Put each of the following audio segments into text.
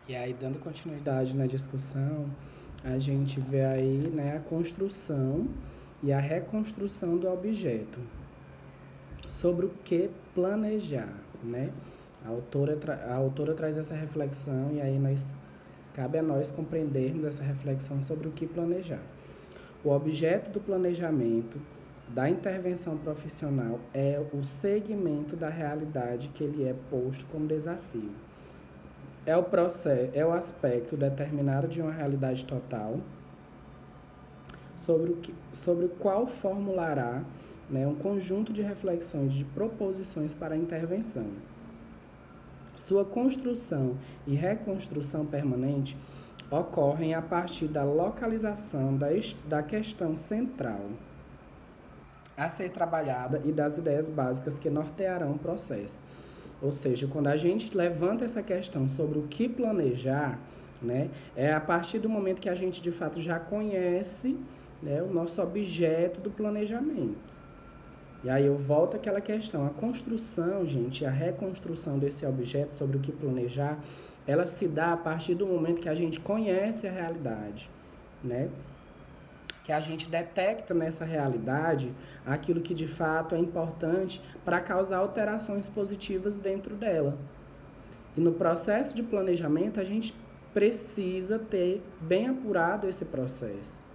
E aí, dando continuidade na discussão, a gente vê aí, né, a construção e a reconstrução do objeto. Sobre o que planejar, né? A autora traz essa reflexão e aí cabe a nós compreendermos essa reflexão sobre o que planejar. O objeto do planejamento da intervenção profissional é o segmento da realidade que ele é posto como desafio. É o processo, é o aspecto determinado de uma realidade total sobre o qual formulará, né, um conjunto de reflexões, de proposições para a intervenção. Sua construção e reconstrução permanente ocorrem a partir da localização da questão central a ser trabalhada e das ideias básicas que nortearão o processo. Ou seja, quando a gente levanta essa questão sobre o que planejar, né, é a partir do momento que a gente de fato já conhece, né, o nosso objeto do planejamento. E aí eu volto àquela questão, a construção, gente, a reconstrução desse objeto sobre o que planejar, ela se dá a partir do momento que a gente conhece a realidade, né? Que a gente detecta nessa realidade aquilo que de fato é importante para causar alterações positivas dentro dela. E no processo de planejamento, a gente precisa ter bem apurado esse processo.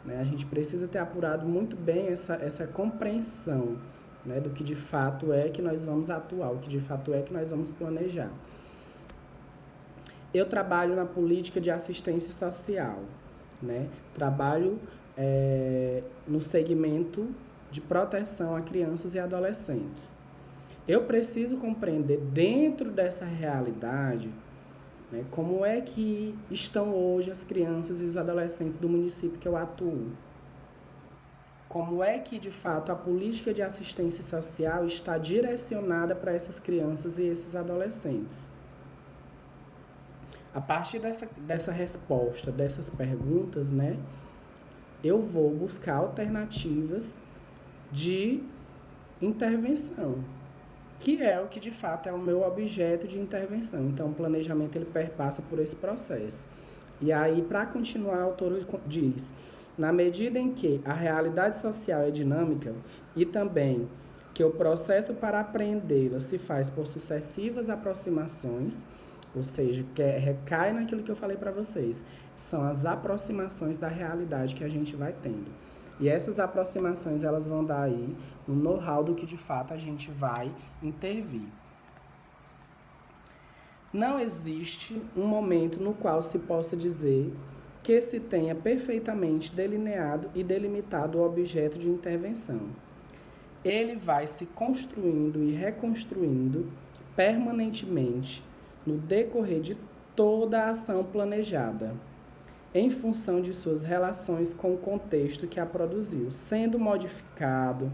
Né? A gente precisa ter apurado muito bem essa compreensão, né, do que de fato é que nós vamos atuar, o que de fato é que nós vamos planejar. Eu trabalho na política de assistência social, né? Trabalho no segmento de proteção a crianças e adolescentes. Eu preciso compreender dentro dessa realidade, né, como é que estão hoje as crianças e os adolescentes do município que eu atuo. Como é que, de fato, a política de assistência social está direcionada para essas crianças e esses adolescentes. A partir dessa resposta, dessas perguntas, né, eu vou buscar alternativas de intervenção, que é o que de fato é o meu objeto de intervenção. Então, o planejamento ele perpassa por esse processo. E aí, para continuar, a autora diz: na medida em que a realidade social é dinâmica e também que o processo para apreendê-la se faz por sucessivas aproximações, ou seja, recai naquilo que eu falei para vocês, são as aproximações da realidade que a gente vai tendo. E essas aproximações, elas vão dar aí um know-how do que de fato a gente vai intervir. Não existe um momento no qual se possa dizer que se tenha perfeitamente delineado e delimitado o objeto de intervenção. Ele vai se construindo e reconstruindo permanentemente no decorrer de toda a ação planejada, em função de suas relações com o contexto que a produziu, sendo modificado,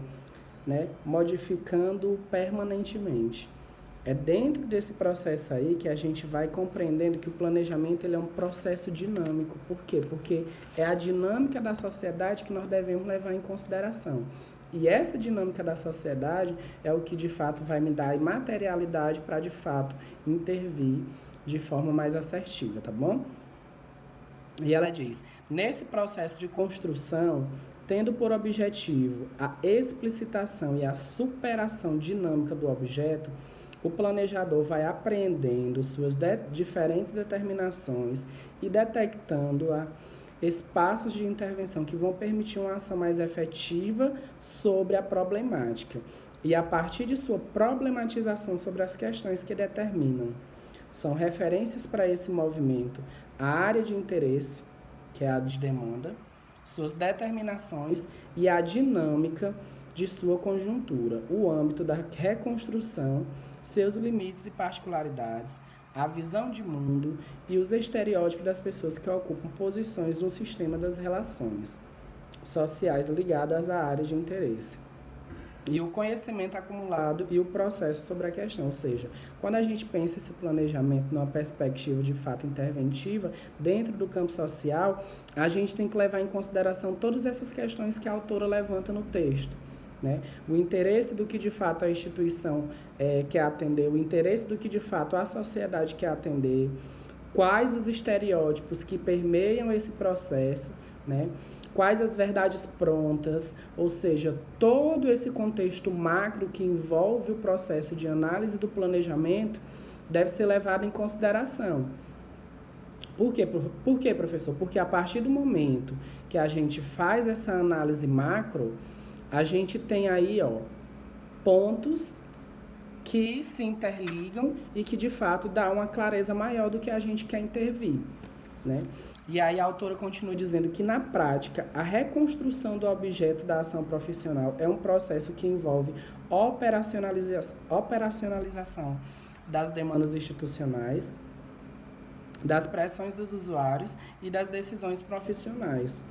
né, modificando permanentemente. É dentro desse processo aí que a gente vai compreendendo que o planejamento ele é um processo dinâmico. Por quê? Porque é a dinâmica da sociedade que nós devemos levar em consideração. E essa dinâmica da sociedade é o que de fato vai me dar materialidade para de fato intervir de forma mais assertiva, tá bom? E ela diz: nesse processo de construção, tendo por objetivo a explicitação e a superação dinâmica do objeto, o planejador vai apreendendo suas diferentes determinações e detectando espaços de intervenção que vão permitir uma ação mais efetiva sobre a problemática. E a partir de sua problematização sobre as questões que determinam, são referências para esse movimento, a área de interesse, que é a de demanda, suas determinações e a dinâmica de sua conjuntura, o âmbito da reconstrução, seus limites e particularidades, a visão de mundo e os estereótipos das pessoas que ocupam posições no sistema das relações sociais ligadas à área de interesse. E o conhecimento acumulado e o processo sobre a questão, ou seja, quando a gente pensa esse planejamento numa perspectiva de fato interventiva, dentro do campo social, a gente tem que levar em consideração todas essas questões que a autora levanta no texto. Né? O interesse do que de fato a instituição quer atender, o interesse do que de fato a sociedade quer atender, quais os estereótipos que permeiam esse processo, né? Quais as verdades prontas, ou seja, todo esse contexto macro que envolve o processo de análise do planejamento deve ser levado em consideração. Por quê, professor? Porque a partir do momento que a gente faz essa análise macro, a gente tem aí, pontos que se interligam e que, de fato, dá uma clareza maior do que a gente quer intervir, né? E aí a autora continua dizendo que, na prática, a reconstrução do objeto da ação profissional é um processo que envolve operacionalização das demandas institucionais, das pressões dos usuários e das decisões profissionais.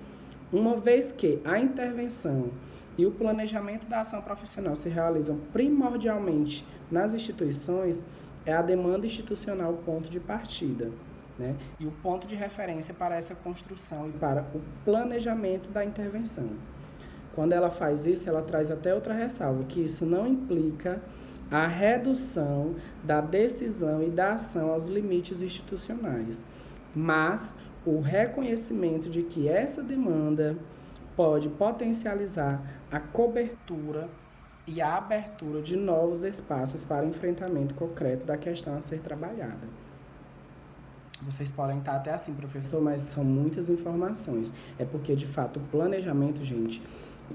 Uma vez que a intervenção e o planejamento da ação profissional se realizam primordialmente nas instituições, é a demanda institucional o ponto de partida, né? E o ponto de referência para essa construção e para o planejamento da intervenção. Quando ela faz isso, ela traz até outra ressalva, que isso não implica a redução da decisão e da ação aos limites institucionais, mas o reconhecimento de que essa demanda pode potencializar a cobertura e a abertura de novos espaços para o enfrentamento concreto da questão a ser trabalhada. Vocês podem estar até assim, professor, mas são muitas informações. É porque, de fato, o planejamento, gente,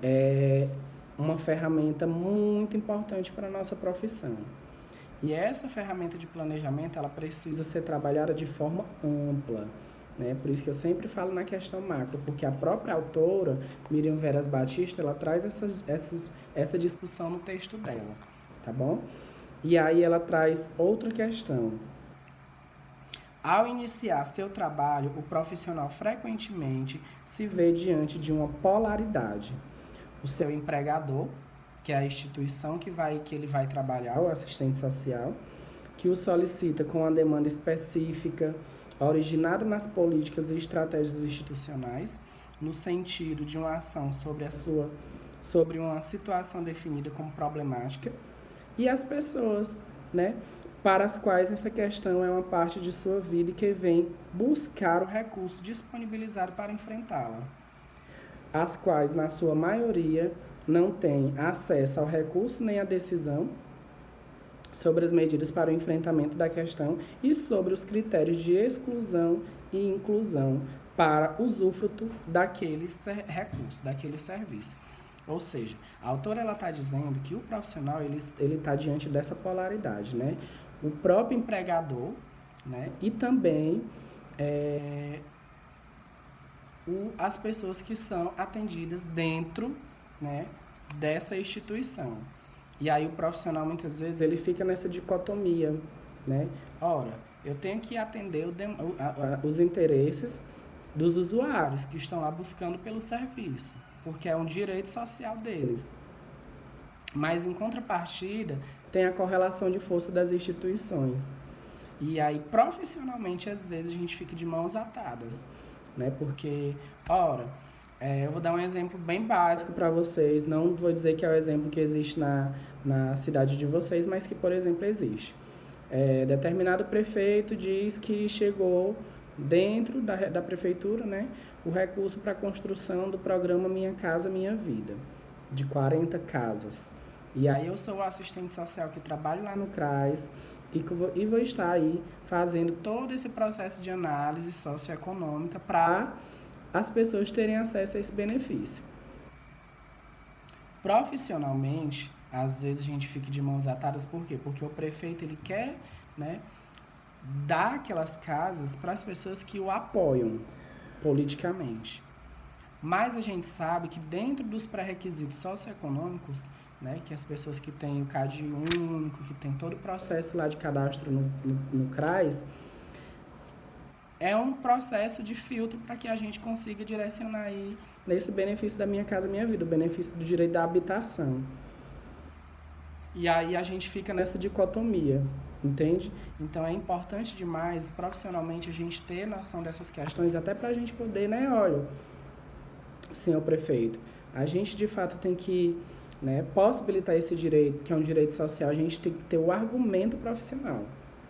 é uma ferramenta muito importante para a nossa profissão. E essa ferramenta de planejamento, ela precisa ser trabalhada de forma ampla, né? Por isso que eu sempre falo na questão macro, porque a própria autora, Miriam Veras Batista, ela traz essa discussão no texto dela, tá bom? E aí ela traz outra questão. Ao iniciar seu trabalho, o profissional frequentemente se vê diante de uma polaridade. O seu empregador, que é a instituição que ele vai trabalhar, o assistente social, que o solicita com uma demanda específica, originada nas políticas e estratégias institucionais, no sentido de uma ação sobre uma situação definida como problemática, e as pessoas, né, para as quais essa questão é uma parte de sua vida e que vem buscar o recurso disponibilizado para enfrentá-la, as quais, na sua maioria, não têm acesso ao recurso nem à decisão sobre as medidas para o enfrentamento da questão e sobre os critérios de exclusão e inclusão para usufruto daquele recurso, daquele serviço. Ou seja, a autora está dizendo que o profissional ele está diante dessa polaridade, né? O próprio empregador, né? E também as pessoas que são atendidas dentro, né, dessa instituição. E aí o profissional, muitas vezes, ele fica nessa dicotomia, né? Ora, eu tenho que atender os interesses dos usuários que estão lá buscando pelo serviço, porque é um direito social deles. Mas, em contrapartida, tem a correlação de força das instituições. E aí, profissionalmente, às vezes, a gente fica de mãos atadas, né? Porque, eu vou dar um exemplo bem básico para vocês, não vou dizer que é o exemplo que existe na cidade de vocês, mas que, por exemplo, existe. Determinado prefeito diz que chegou dentro da prefeitura, né, o recurso para a construção do programa Minha Casa Minha Vida, de 40 casas. E aí eu sou o assistente social que trabalho lá no CRAS e vou estar aí fazendo todo esse processo de análise socioeconômica para as pessoas terem acesso a esse benefício. Profissionalmente, às vezes a gente fica de mãos atadas, por quê? Porque o prefeito ele quer, né, dar aquelas casas para as pessoas que o apoiam politicamente. Mas a gente sabe que dentro dos pré-requisitos socioeconômicos, né, que as pessoas que têm o CAD único, que tem todo o processo lá de cadastro no CRAS, é um processo de filtro para que a gente consiga direcionar aí nesse benefício da Minha Casa Minha Vida, o benefício do direito da habitação. E aí a gente fica nessa dicotomia, entende? Então é importante demais, profissionalmente, a gente ter noção dessas questões, até para a gente poder, né, olha, senhor prefeito, a gente de fato tem que, né, possibilitar esse direito, que é um direito social, a gente tem que ter o argumento profissional.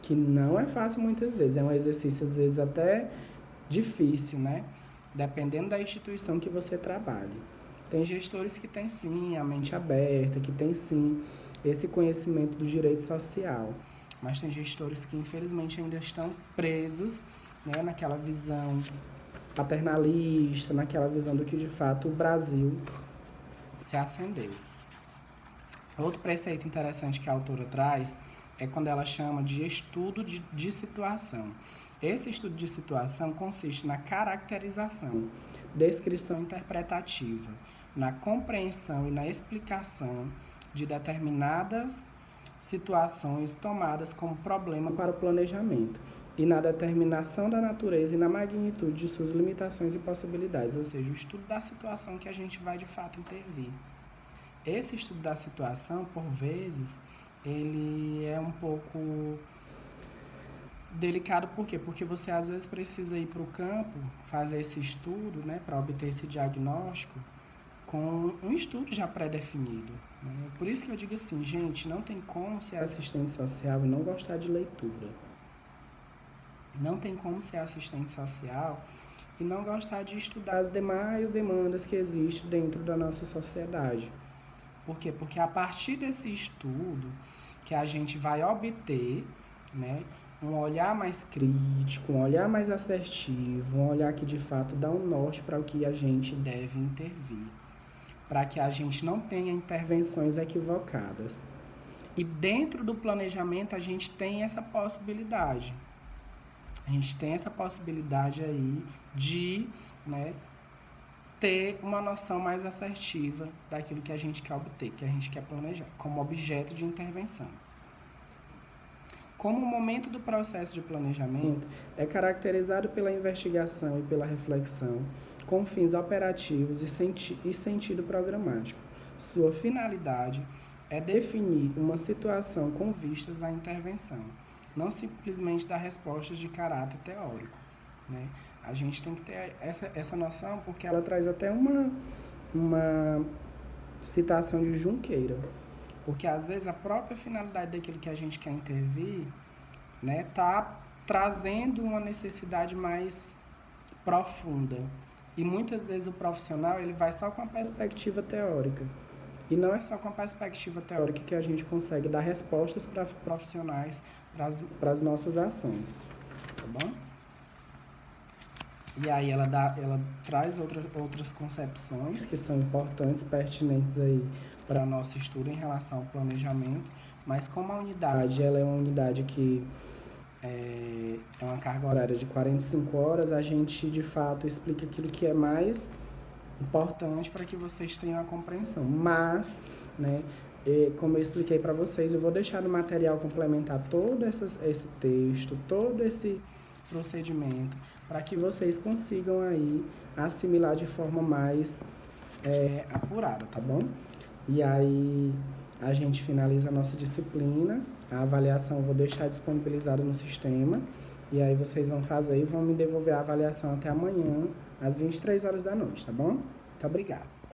que não é fácil muitas vezes, é um exercício às vezes até difícil, né? Dependendo da instituição que você trabalhe. Tem gestores que têm sim a mente aberta, que têm sim esse conhecimento do direito social, mas tem gestores que infelizmente ainda estão presos, né, naquela visão paternalista, naquela visão do que de fato o Brasil se acendeu. Outro preceito interessante que a autora traz é quando ela chama de estudo de situação. Esse estudo de situação consiste na caracterização, descrição interpretativa, na compreensão e na explicação de determinadas situações tomadas como problema para o planejamento e na determinação da natureza e na magnitude de suas limitações e possibilidades, ou seja, o estudo da situação que a gente vai de fato intervir. Esse estudo da situação, por vezes, ele é um pouco delicado, por quê? Porque você às vezes precisa ir para o campo, fazer esse estudo, né, para obter esse diagnóstico, com um estudo já pré-definido. Né? Por isso que eu digo assim, gente, não tem como ser assistente social e não gostar de leitura. Não tem como ser assistente social e não gostar de estudar as demais demandas que existem dentro da nossa sociedade. Por quê? Porque a partir desse estudo que a gente vai obter, né, um olhar mais crítico, um olhar mais assertivo, um olhar que de fato dá um norte para o que a gente deve intervir, para que a gente não tenha intervenções equivocadas. E dentro do planejamento a gente tem essa possibilidade. A gente tem essa possibilidade aí de, né, ter uma noção mais assertiva daquilo que a gente quer obter, que a gente quer planejar, como objeto de intervenção. Como o momento do processo de planejamento é caracterizado pela investigação e pela reflexão, com fins operativos e sentido programático. Sua finalidade é definir uma situação com vistas à intervenção, não simplesmente dar respostas de caráter teórico, né? A gente tem que ter essa noção, porque ela traz até uma citação de Junqueira. Porque, às vezes, a própria finalidade daquilo que a gente quer intervir, né, tá trazendo uma necessidade mais profunda. E, muitas vezes, o profissional ele vai só com a perspectiva teórica. E não é só com a perspectiva teórica que a gente consegue dar respostas para profissionais para as nossas ações. Tá bom? E aí ela traz outras concepções que são importantes, pertinentes aí para nosso estudo em relação ao planejamento, mas como a unidade ela é uma unidade que é uma carga horária de 45 horas, a gente de fato explica aquilo que é mais importante para que vocês tenham a compreensão. Mas, né, como eu expliquei para vocês, eu vou deixar no material complementar todo esse texto, todo esse procedimento, para que vocês consigam aí assimilar de forma mais apurada, tá bom? E aí a gente finaliza a nossa disciplina, a avaliação eu vou deixar disponibilizada no sistema, e aí vocês vão fazer e vão me devolver a avaliação até amanhã, às 23 horas da noite, tá bom? Muito obrigada.